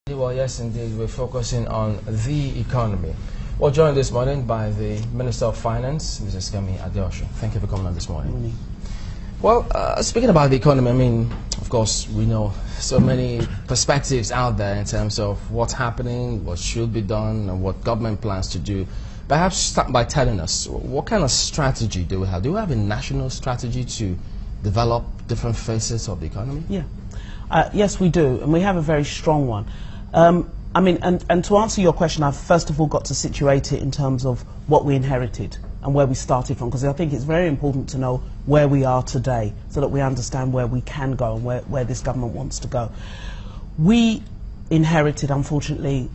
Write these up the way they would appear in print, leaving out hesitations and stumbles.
Well, yes, indeed. We're focusing on the economy. Well, joined this morning by the Minister of Finance, Mrs. Kemi Adeosun. Thank you for coming on this morning. Good morning. Well, speaking about the economy, I mean, of course, we know so many perspectives out there in terms of what's happening, what should be done, and what government plans to do. Perhaps start by telling us, what kind of strategy do we have? Do we have a national strategy to develop different phases of the economy? Yeah. Yes, we do, and we have a very strong one. I mean, and to answer your question, I've first of all got to situate it in terms of what we inherited and where we started from, because I think it's very important to know where we are today so that we understand where we can go and where this government wants to go. We inherited, unfortunately,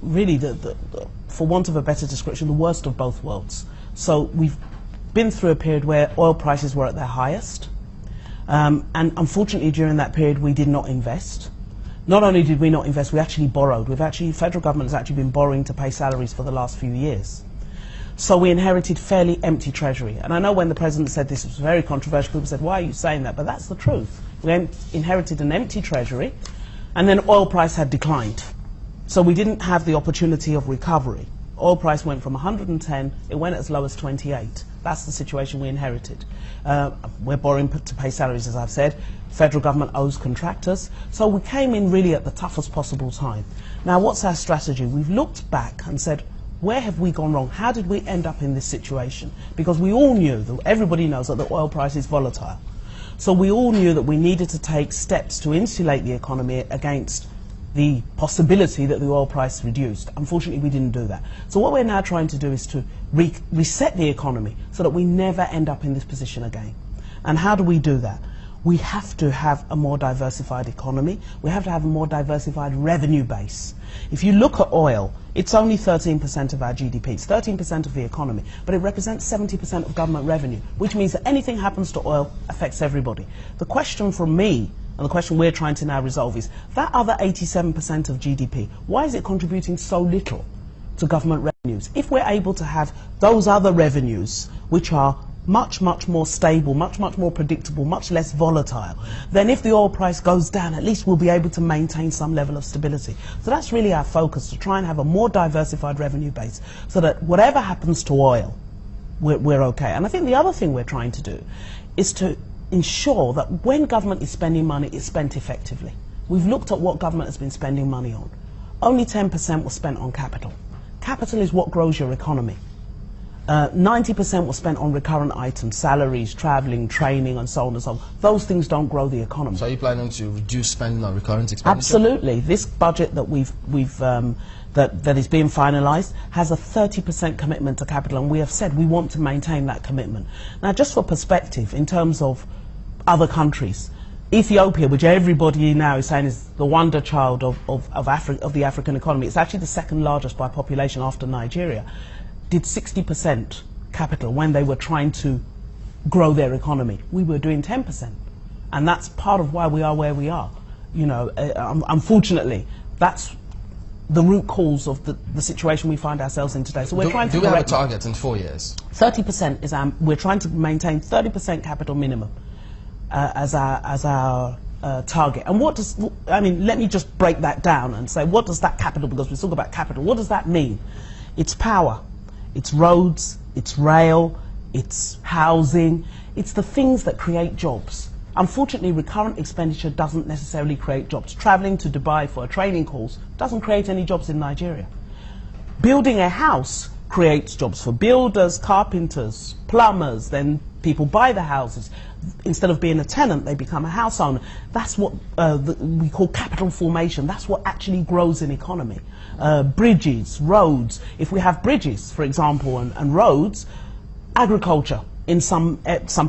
really, for want of a better description, the worst of both worlds. So we've been through a period where oil prices were at their highest, and unfortunately during that period we did not invest. Not only did we not invest, we actually borrowed. Federal government has actually been borrowing to pay salaries for the last few years. So we inherited fairly empty treasury. And I know when the President said this, it was very controversial. People said, why are you saying that? But that's the truth. We inherited an empty treasury, and then oil price had declined. So we didn't have the opportunity of recovery. Oil price went from 110, it went as low as 28. That's the situation we inherited. We're borrowing to pay salaries, as I've said. Federal government owes contractors. So we came in really at the toughest possible time. Now, what's our strategy? We've looked back and said, where have we gone wrong? How did we end up in this situation? Because we all knew, everybody knows that the oil price is volatile. So we all knew that we needed to take steps to insulate the economy against the possibility that the oil price reduced. Unfortunately, we didn't do that. So what we're now trying to do is to reset the economy so that we never end up in this position again. And how do we do that? We have to have a more diversified economy. We have to have a more diversified revenue base. If you look at oil, it's only 13% of our GDP. It's 13% of the economy, but it represents 70% of government revenue, which means that anything happens to oil affects everybody. The question from me, and the question we're trying to now resolve, is that other 87% of GDP, why is it contributing so little to government revenues? If we're able to have those other revenues, which are much more stable, much more predictable, much less volatile, then if the oil price goes down, at least we'll be able to maintain some level of stability. So that's really our focus, to try and have a more diversified revenue base so that whatever happens to oil, we're okay. And I think the other thing we're trying to do is to ensure that when government is spending money, it's spent effectively. We've looked at what government has been spending money on. Only 10% was spent on capital. Capital is what grows your economy. 90% was spent on recurrent items, salaries, travelling, training, and so on and so on. Those things don't grow the economy. So are you planning to reduce spending on recurrent expenditure? Absolutely. This budget that that is being finalised has a 30% commitment to capital, and we have said we want to maintain that commitment. Now, just for perspective, in terms of other countries, Ethiopia, which everybody now is saying is the wonder child of the African economy, it's actually the second largest by population after Nigeria, did 60% capital when they were trying to grow their economy. We were doing 10%. And that's part of why we are where we are. You know, unfortunately, that's the root cause of the situation we find ourselves in today. So we're trying to do we have a target in 4 years? 30% is we're trying to maintain 30% capital minimum as our target. And what does, I mean, let me just break that down and say, what does that capital, because we talk about capital, what does that mean? It's power. It's roads, it's rail, it's housing, it's the things that create jobs. Unfortunately, recurrent expenditure doesn't necessarily create jobs. Travelling to Dubai for a training course doesn't create any jobs in Nigeria. Building a house creates jobs for builders, carpenters, plumbers, then people buy the houses. Instead of being a tenant, they become a house owner. That's what we call capital formation. That's what actually grows an economy. Bridges, roads. If we have bridges, for example, and roads, agriculture in some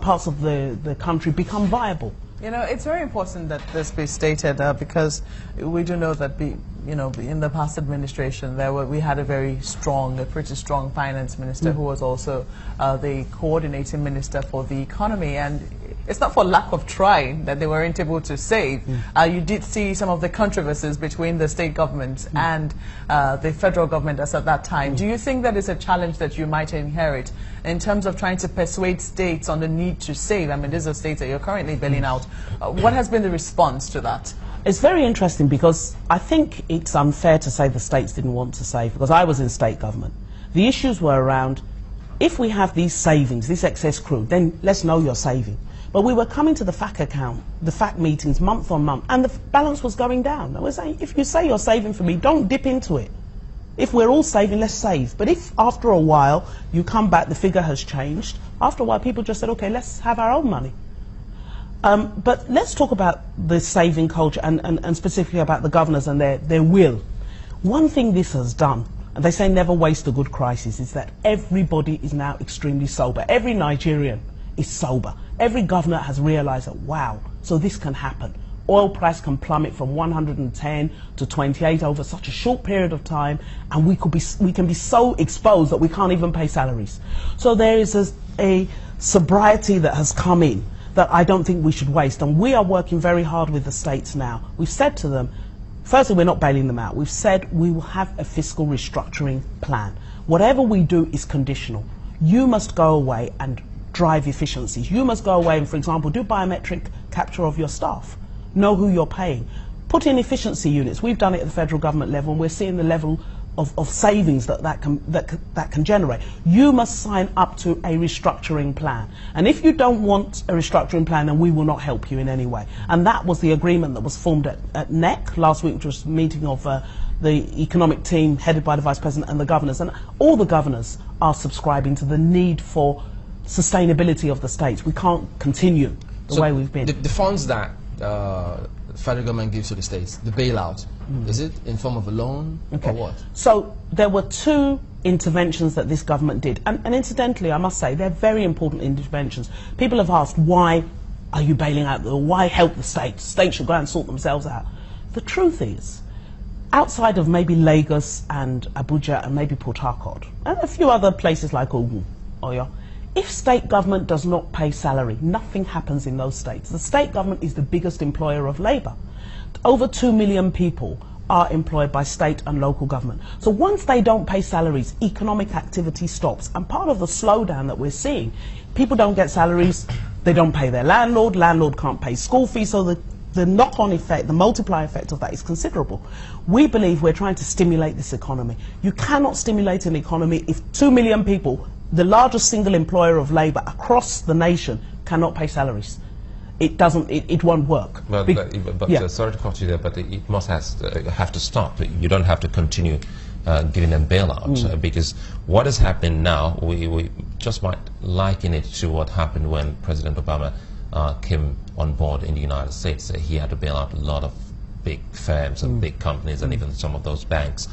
parts of the country become viable. You know, it's very important that this be stated because we do know that, in the past administration, we had a pretty strong finance minister who was also the coordinating minister for the economy, and it's not for lack of trying that they weren't able to save. You did see some of the controversies between the state governments and the federal government as at that time. Do you think that is a challenge that you might inherit in terms of trying to persuade states on the need to save? I mean, these are states that you're currently bailing out. What has been the response to that? It's very interesting because I think it's unfair to say the states didn't want to save, because I was in state government. The issues were around, if we have these savings, this excess crude, then let's know you're saving. But we were coming to the FAC account, the FAC meetings month on month, and the balance was going down. And we're saying, if you say you're saving for me, don't dip into it. If we're all saving, let's save. But if after a while you come back, the figure has changed, after a while people just said, okay, let's have our own money. But let's talk about the saving culture and specifically about the governors and their will. One thing this has done, and they say never waste a good crisis, is that everybody is now extremely sober. Every Nigerian is sober. Every governor has realized that, wow, so this can happen. Oil price can plummet from 110 to 28 over such a short period of time, and we can be so exposed that we can't even pay salaries. So there is a sobriety that has come in that I don't think we should waste, and we are working very hard with the states now. We've said to them, firstly, we're not bailing them out. We've said we will have a fiscal restructuring plan. Whatever we do is conditional. You must go away and drive efficiencies. You must go away and, for example, do biometric capture of your staff. Know who you're paying. Put in efficiency units. We've done it at the federal government level, and we're seeing the level of savings that can generate. You must sign up to a restructuring plan. And if you don't want a restructuring plan, then we will not help you in any way. And that was the agreement that was formed at NEC last week, which was a meeting of the economic team headed by the Vice President and the governors. And all the governors are subscribing to the need for sustainability of the states. We can't continue the way we've been. The funds that the federal government gives to the states, the bailout, is it in form of a loan or what? So there were two interventions that this government did, and incidentally, I must say, they're very important interventions. People have asked, why are you bailing out, or why help the states? States should go and sort themselves out. The truth is, outside of maybe Lagos and Abuja and maybe Port Harcourt, and a few other places like Ogun, Oyo, if state government does not pay salary, nothing happens in those states. The state government is the biggest employer of labour. Over 2 million people are employed by state and local government. So once they don't pay salaries, economic activity stops. And part of the slowdown that we're seeing, people don't get salaries, they don't pay their landlord can't pay school fees, so the knock-on effect, the multiplier effect of that is considerable. We believe we're trying to stimulate this economy. You cannot stimulate an economy if 2 million people, the largest single employer of labour across the nation, cannot pay salaries. It won't work. But sorry to cut you there, but it must have to stop. You don't have to continue giving them bailouts because what is happening now, we just might liken it to what happened when President Obama came on board in the United States. He had to bail out a lot of big firms and big companies and even some of those banks.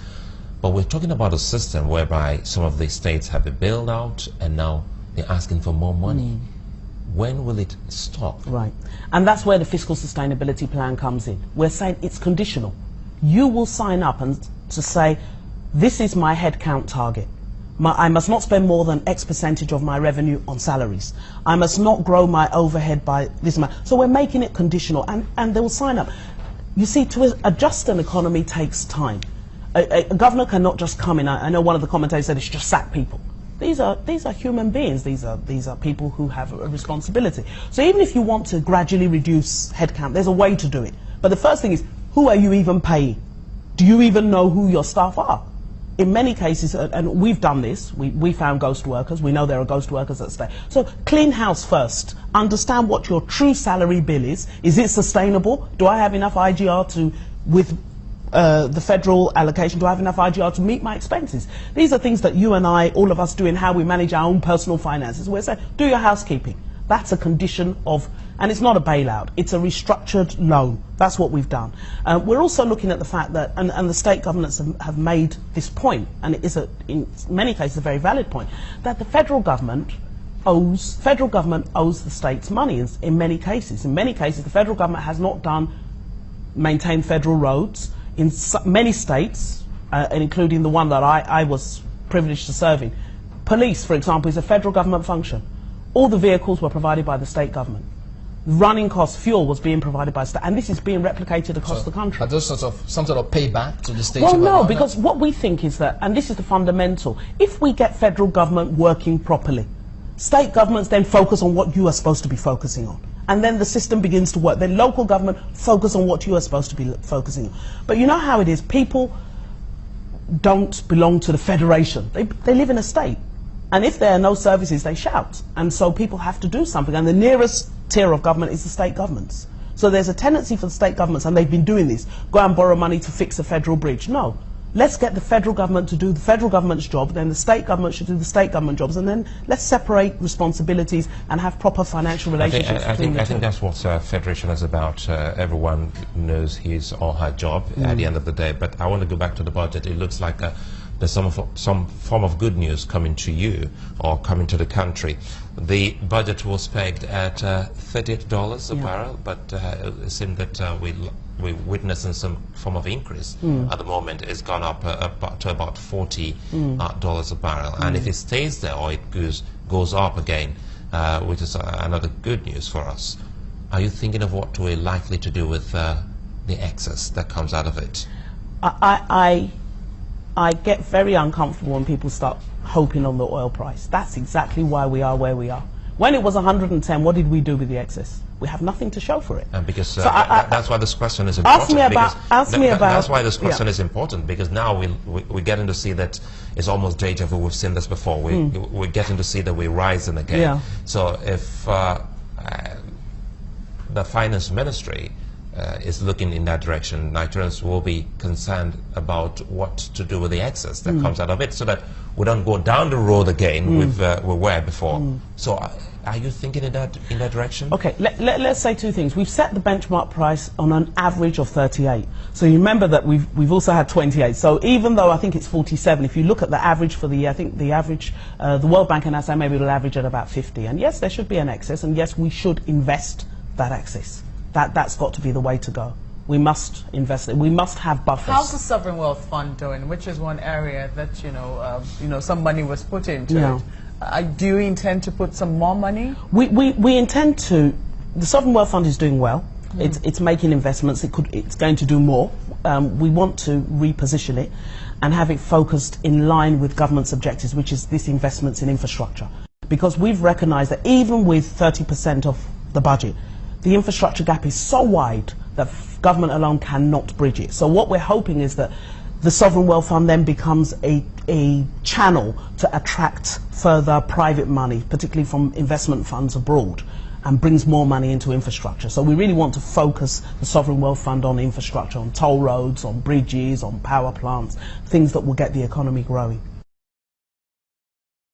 But we're talking about a system whereby some of the states have been bailed out and now they're asking for more money. When will it stop? Right. And that's where the fiscal sustainability plan comes in. We're saying it's conditional. You will sign up and to say, this is my headcount target. I must not spend more than X percentage of my revenue on salaries. I must not grow my overhead by this amount. So we're making it conditional, and they will sign up. You see, to adjust an economy takes time. A governor cannot just come in. I know one of the commentators said it should just sack people. These are human beings. These are people who have a responsibility. So even if you want to gradually reduce headcount, there's a way to do it. But the first thing is, who are you even paying? Do you even know who your staff are? In many cases, and we've done this, we found ghost workers. We know there are ghost workers at stake. So clean house first. Understand what your true salary bill is. Is it sustainable? Do I have enough IGR with the federal allocation, do I have enough IGR to meet my expenses? These are things that you and I, all of us, do in how we manage our own personal finances. We're saying, do your housekeeping. That's a condition of, and it's not a bailout, it's a restructured loan. That's what we've done. We're also looking at the fact that, and the state governments have made this point, and it is in many cases a very valid point, that the federal government owes the states money in many cases. In many cases, the federal government has not maintained federal roads. In many states, and including the one that I was privileged to serve in, police, for example, is a federal government function. All the vehicles were provided by the state government. Running cost, fuel was being provided by state, and this is being replicated across the country. Are those some sort of payback to the state? Well, no, because what we think is that, and this is the fundamental, if we get federal government working properly, state governments then focus on what you are supposed to be focusing on. and then the system begins to work. Then local government focus on what you are supposed to be focusing on. But you know how it is. People don't belong to the federation. They live in a state. And if there are no services, they shout. And so people have to do something. And the nearest tier of government is the state governments. So there's a tendency for the state governments, and they've been doing this, go and borrow money to fix a federal bridge. No. Let's get the federal government to do the federal government's job, then the state government should do the state government jobs, and then let's separate responsibilities and have proper financial relationships between the two. I think that's what federation is about. Everyone knows his or her job at the end of the day. But I want to go back to the budget. It looks like there's some form of good news coming to you or coming to the country. The budget was pegged at $38 a barrel, but it seemed that we're witnessing some form of increase at the moment. It's gone up to about $40 a barrel, and if it stays there or it goes up again, which is another good news for us. Are you thinking of what we're likely to do with the excess that comes out of it? I get very uncomfortable when people start hoping on the oil price. That's exactly why we are where we are. When it was 110, what did we do with the excess? We have nothing to show for it. And because so that's why this question is important. That's why this question is important, because now we're getting to see that it's almost deja vu. We've seen this before. We're getting to see that we're rising again. Yeah. So if the finance ministry is looking in that direction, Nigerians will be concerned about what to do with the excess that comes out of it, so that we don't go down the road again with we were before. So are you thinking in that direction? Okay, let's say two things. We've set the benchmark price on an average of 38. So you remember that we've also had 28. So even though I think it's 47, if you look at the average for the year, I think the average, the World Bank and SA maybe will average at about 50. And yes, there should be an excess, and yes, we should invest that excess. That's got to be the way to go. We must invest it. We must have buffers. How's the sovereign wealth fund doing? Which is one area that some money was put into it. Do you intend to put some more money? We intend to. The sovereign wealth fund is doing well. It's making investments. It's going to do more. We want to reposition it and have it focused in line with government's objectives, which is this investments in infrastructure. Because we've recognised that even with 30% of the budget, the infrastructure gap is so wide that government alone cannot bridge it. So what we're hoping is that the sovereign wealth fund then becomes a channel to attract further private money, particularly from investment funds abroad, and brings more money into infrastructure. So we really want to focus the sovereign wealth fund on infrastructure, on toll roads, on bridges, on power plants, things that will get the economy growing.